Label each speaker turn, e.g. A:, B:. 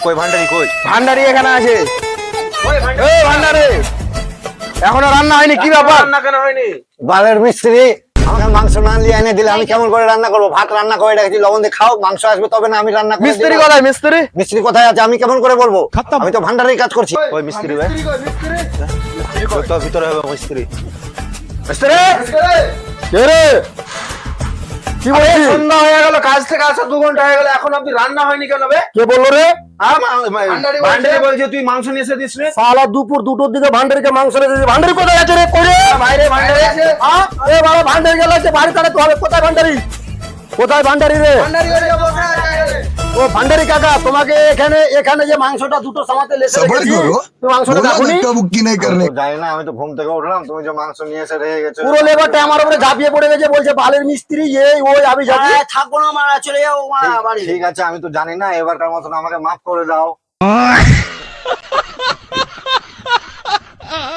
A: কই ভান্ডারি কই?
B: ভান্ডারি এখানে আছে।
A: কই ভান্ডারি?
B: এই ভান্ডারি এখনো রান্না হয়নি, কি ব্যাপার?
A: রান্না কেন হয়নি?
C: বালের মিস্ত্রি আমাকে মাংস না নিয়ে এনে দিলে আমি কেমন করে রান্না করবো? ভাত রান্না করে রেখেছি, লবণ দিয়ে খাও, মাংস আসবে তবে না আমি রান্না করে
B: মিস্ত্রি
C: দিলাম।
B: কোথায়? মিস্ত্রি
C: মিস্ত্রি কোথায় আছে আমি কেমন করে বলবো? আমি তো ভান্ডারের কাজ করছি।
A: কই মিস্ত্রি ভাই? কই তো ভিতরে হবে মিস্ত্রি।
B: মিস্ত্রি কে রে? কি বলছিস?
A: সন্ধ্যা হয়ে গেল, কাজ থেকে আসা 2 ঘন্টা হয়ে গেল, এখন আপনি রান্না হয়নি কেন বে?
B: কে বললো রে?
A: ভান্ডারি বলছে তুই মাংস নিয়ে এসে দিস রে।
B: সালা দুপুর 2টোর দিকে ভান্ডারিকে মাংস রেখে দিয়েছে। ভান্ডারি কোথায় আছে রে? করে
A: বাইরে ভান্ডারি আছে।
B: এ বাবা ভান্ডারি গেল, বাড়ি কাটাতে হবে। কোথায় ভান্ডারি? কোথায় ভান্ডারি রে?
A: ভান্ডারি ওই যে বসে আছে।
B: ও ভান্ডারি কাকা, তোমাকে এখানে যে মাংসটা দুটো সামাতে লেসে
D: सबर
B: রেখেছি,
D: करो
B: তুমি মাংসটা
D: बोला
B: দেখোনি?
D: धक्का बुक्की नहीं
C: আমি
D: करने
C: তো জানি না, আমি তো ঘুম থেকে উঠলাম, তুমি যে মাংস নিয়ে এসে রেখে গেছো।
B: পুরো লেবারটা আমার উপরে ঝাঁপিয়ে পড়ে গেছে, বলছে বালের মিস্ত্রি এই ওই আমি যাচ্ছি।
E: থাকবো না, মারা চলে যাবো বাড়ি।
C: ঠিক আছে, আমি তো জানি না, এবারকার মতন আমাকে মাফ করে দাও।